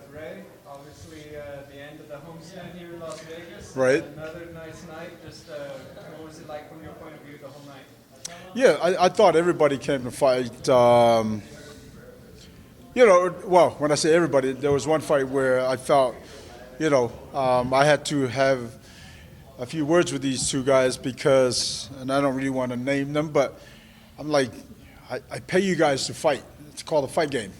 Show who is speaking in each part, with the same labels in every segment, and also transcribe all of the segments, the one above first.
Speaker 1: Ray, obviously the end of the homestand here in Las Vegas.
Speaker 2: Right.
Speaker 1: Another nice night. Just what was it like from your point of view the whole night?
Speaker 2: Yeah, I thought everybody came to fight. Well, when I say everybody, there was one fight where I felt, I had to have a few words with these two guys because, and I don't really want to name them, but I'm like, I pay you guys to fight. It's called a fight game.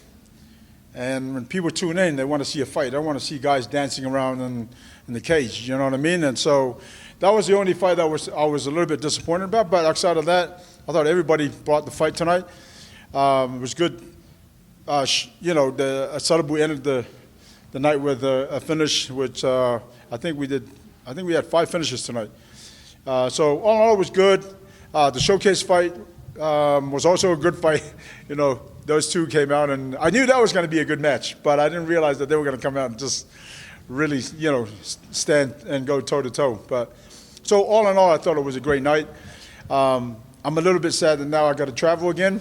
Speaker 2: And when people tune in, they want to see a fight. They don't want to see guys dancing around in the cage, you know what I mean? And so that was the only fight that I was a little bit disappointed about. But outside of that, I thought everybody brought the fight tonight. It was good. The Sadabu ended the night with a finish, which I think we did. I think we had 5 finishes tonight. So all in all, it was good. The showcase fight was also a good fight. Those two came out, and I knew that was going to be a good match, but I didn't realize that they were going to come out and just really, stand and go toe-to-toe. But so all in all, I thought it was a great night. I'm a little bit sad that now I got to travel again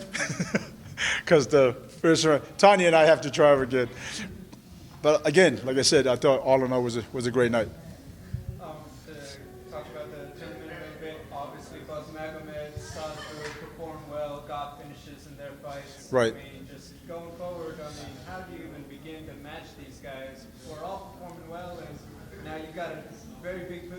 Speaker 2: because the first round, Tanya and I have to travel again. But again, like I said, I thought all in all was a great night.
Speaker 1: To talk about the tournament a little bit, obviously Magomed, Sadabu performed well, got finishes in their fights.
Speaker 2: Right.
Speaker 1: I mean, just going forward, how do you even begin to match these guys who are all performing well, and now you've got a very big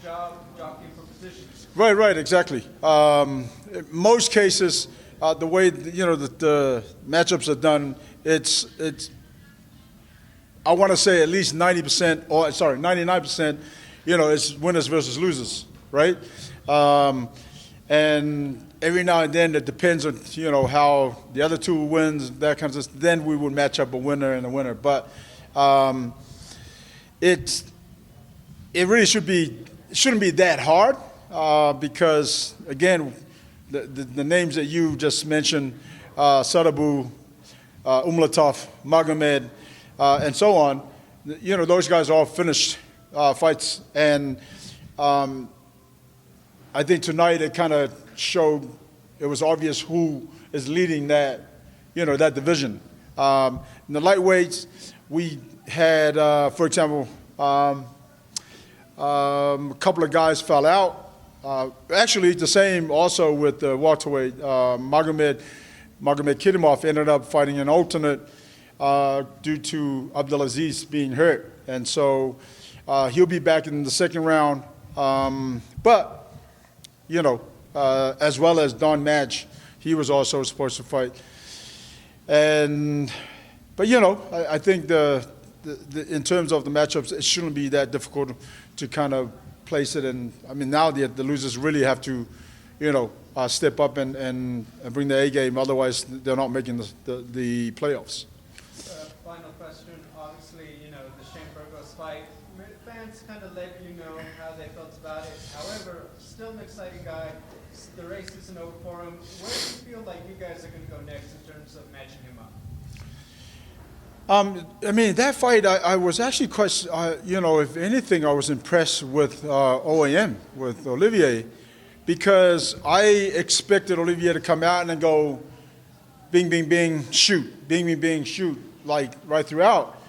Speaker 1: job jockeying for positions?
Speaker 2: Right, exactly. In most cases, the way the matchups are done, it's I want to say at least 99%, it's winners versus losers, right? And every now and then it depends on, how the other two wins, that kind of stuff. Then we would match up a winner and a winner. But it really shouldn't be that hard because, again, the names that you just mentioned, Sadabu, Umlatov, Magomed, and so on, those guys all finished fights. And I think tonight it kind of showed, it was obvious who is leading that, that division. In the lightweights, we had, for example, a couple of guys fell out. Actually, the same also with the welterweight. Magomed Kidimov ended up fighting an alternate due to Abdulaziz being hurt. And so he'll be back in the second round. But, as well as Don Madge, he was also supposed to fight. But I think in terms of the matchups, it shouldn't be that difficult to kind of place it. And I mean, now the losers really have to, step up and bring the A game. Otherwise, they're not making the playoffs.
Speaker 1: Final question. Obviously, the Shane Burgos fight. Fans kind of let you know how they felt about it. However, still an exciting guy. The race isn't over for him. Where do you feel like you guys are going to go next in terms of matching him up?
Speaker 2: That fight, I was actually quite, if anything, I was impressed with OAM, with Olivier, because I expected Olivier to come out and then go bing, bing, bing, shoot, bing, bing, bing, shoot, like right throughout.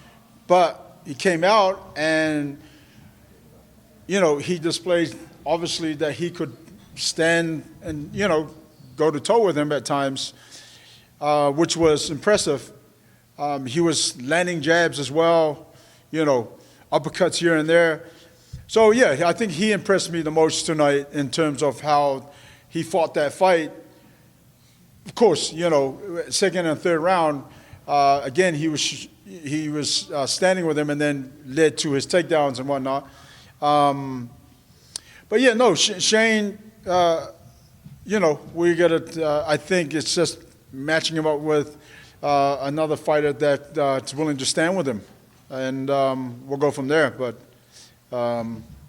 Speaker 2: But he came out and, he displayed, obviously, that he could stand and, go to toe with him at times, which was impressive. He was landing jabs as well, uppercuts here and there. So, yeah, I think he impressed me the most tonight in terms of how he fought that fight. Of course, second and third round, again, he was standing with him and then led to his takedowns and whatnot. But, yeah, no, Shane, we got to, I think it's just matching him up with another fighter that's willing to stand with him. And we'll go from there. But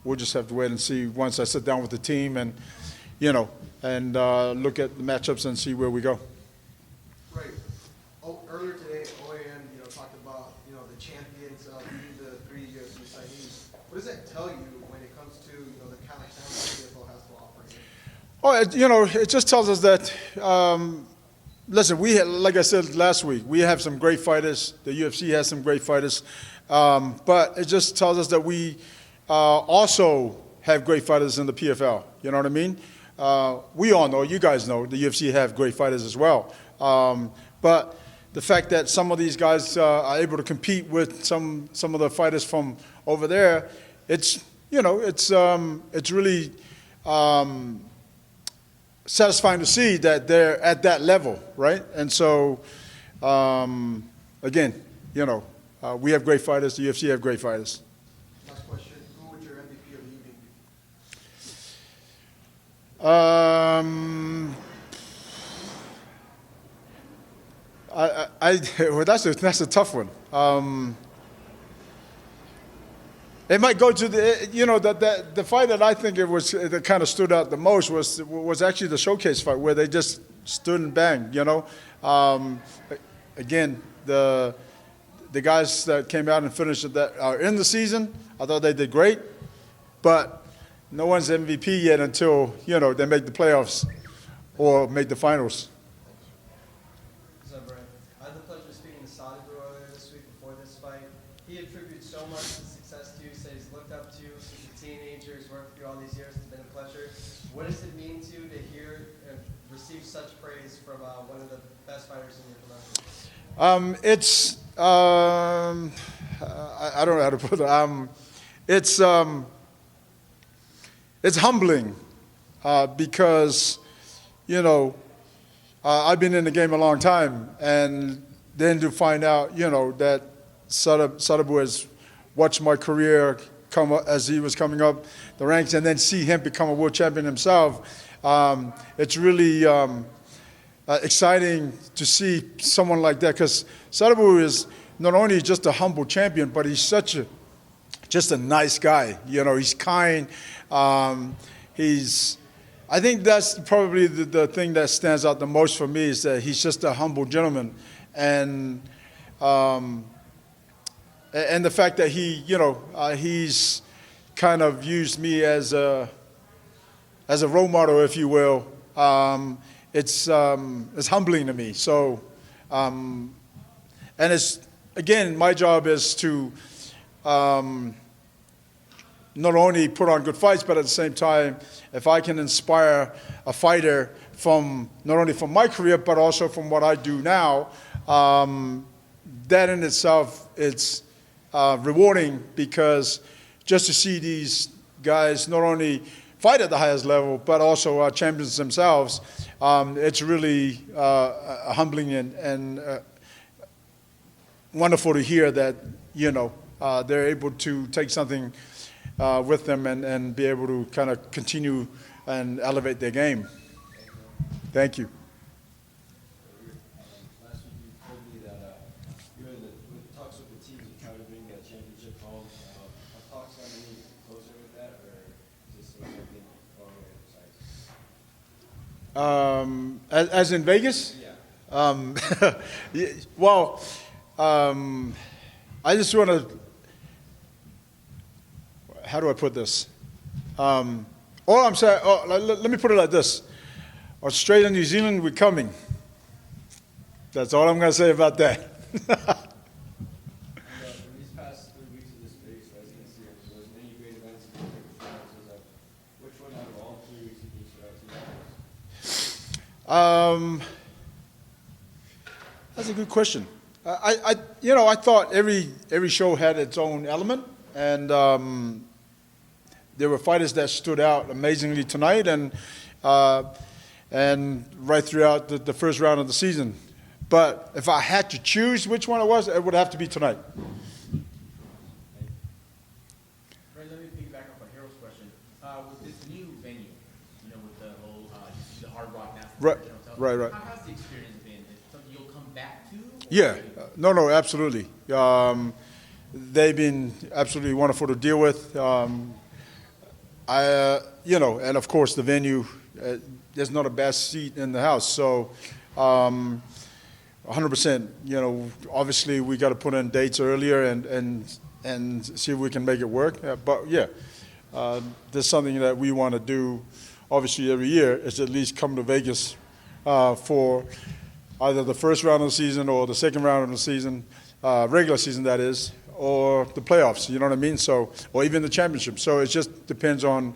Speaker 2: we'll just have to wait and see once I sit down with the team and, and look at the matchups and see where we go.
Speaker 3: Right. Earlier today, OAN, talked about, the champions being the 3 UFC signees. What does that tell you when it comes to, the kind of talent PFL has to offer here?
Speaker 2: Oh, it just tells us that, listen, like I said last week, we have some great fighters. The UFC has some great fighters. But it just tells us that we also have great fighters in the PFL. You know what I mean? We all know, you guys know, the UFC have great fighters as well. But the fact that some of these guys are able to compete with some of the fighters from over there, it's really satisfying to see that they're at that level, right? And so, again, we have great fighters. The UFC have great fighters.
Speaker 3: Last question. Who would your MVP of the evening be?
Speaker 2: Well, that's a tough one. It might go to the fight that I think that kind of stood out the most was actually the showcase fight where they just stood and banged. Again, the guys that came out and finished that are in the season, I thought they did great, but no one's MVP yet until they make the playoffs or make the finals.
Speaker 1: What's up, Brian? I had the pleasure of speaking to Sadiq earlier this week before this fight. He attributes so much to success to you. He said he's looked up to you since a teenager. He's worked with you all these years. It's been a pleasure. What does it mean to you to hear and receive such praise from one of the best fighters in your promotion?
Speaker 2: I don't know how to put it. It's humbling because I've been in the game a long time, and then to find out that Sadabu has watched my career come up as he was coming up the ranks, and then see him become a world champion himself. It's really exciting to see someone like that, because Sadabu is not only just a humble champion, but he's just a nice guy. He's kind. I think that's probably the thing that stands out the most for me, is that he's just a humble gentleman, and the fact that he's kind of used me as a role model, if you will. It's humbling to me. So, and it's, again, my job is to not only put on good fights, but at the same time, if I can inspire a fighter not only from my career, but also from what I do now, that in itself, it's rewarding, because just to see these guys not only fight at the highest level, but also are champions themselves, it's really humbling and wonderful to hear that, they're able to take something with them and be able to kind of continue and elevate their game. Thank you.
Speaker 4: Last week you told me that you're in the talks with the team to try to bring a championship home. Are talks gotten any closer with that, or is this something far away besides?
Speaker 2: As in Vegas?
Speaker 4: Yeah.
Speaker 2: Well, I just want to, how do I put this? All I'm saying, let me put it like this. Australia and New Zealand, we're coming. That's all I'm going to say about that.
Speaker 4: In these past 3 weeks of this base residency, there was many great events and great performances. Which one out of all 3 weeks did you stood out to you?
Speaker 2: That's a good question. I thought every show had its own element, and there were fighters that stood out amazingly tonight, and right throughout the first round of the season. But if I had to choose which one it was, it would have to be tonight.
Speaker 5: Ray, let me piggyback off of Harold's question. With this new venue, with the whole the Hard Rock National
Speaker 2: Right.
Speaker 5: How has the experience been? Is it something you'll come back to?
Speaker 2: Yeah, no, absolutely. They've been absolutely wonderful to deal with. And of course the venue, there's not a bad seat in the house. So, 100%. Obviously we got to put in dates earlier and see if we can make it work. But yeah, there's something that we want to do obviously every year, is at least come to Vegas for either the first round of the season or the second round of the season, regular season that is, or the playoffs, you know what I mean? So, or even the championship. So it just depends on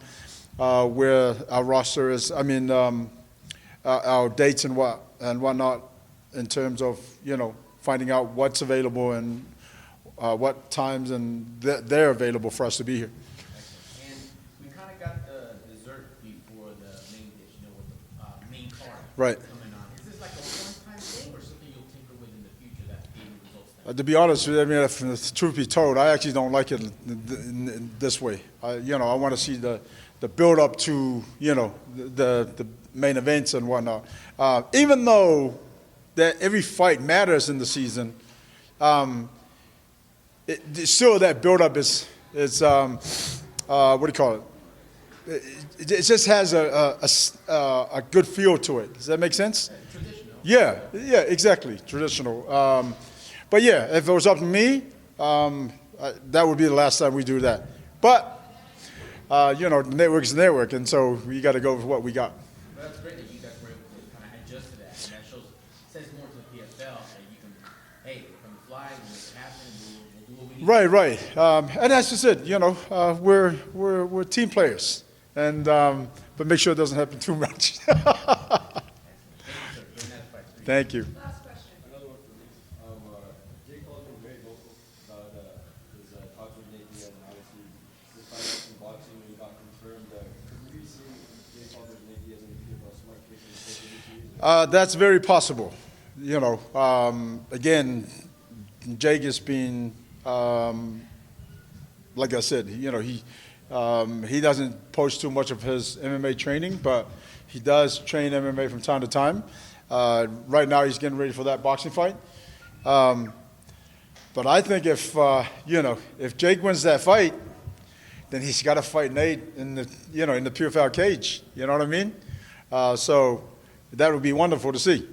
Speaker 2: where our roster is, our dates and whatnot in terms of, finding out what's available and what times and they're available for us to be here.
Speaker 5: And we kind of got the dessert before the main dish, with the main card
Speaker 2: Right.
Speaker 5: coming on. Is this like a one-time thing or something you'll tinker with in the future that gave you results?
Speaker 2: To be honest with you, if the truth be told, I actually don't like it in this way. I want to see the build up to, the main events and whatnot. Even though that every fight matters in the season, still that build up is what do you call it? It just has a good feel to it. Does that make sense?
Speaker 5: Traditional.
Speaker 2: Yeah, exactly. Traditional. But yeah, if it was up to me, that would be the last time we do that. But, the network is the network, and so we got to go with what we got.
Speaker 5: Well, that's great that you guys were able to kind of adjust to that. And that says more to the PFL that you can, hey, we're going to fly, we'll make it happen, we'll do what we need.
Speaker 2: Right. And that's just it. We're team players, and but make sure it doesn't happen too much. Thank you.
Speaker 6: Last question.
Speaker 4: Another one for me. Jake Paul's been very vocal about his talks with Nate Diaz, and obviously this fight in boxing when he got confirmed. Could we be seeing Jake Paul versus Nate Diaz in the PFL smart case in the first of this year?
Speaker 2: That's very possible. Again, Jake has been, like I said, he doesn't post too much of his MMA training, but he does train MMA from time to time. Right now, he's getting ready for that boxing fight. But I think if Jake wins that fight, then he's got to fight Nate in the PFL cage. You know what I mean? So that would be wonderful to see.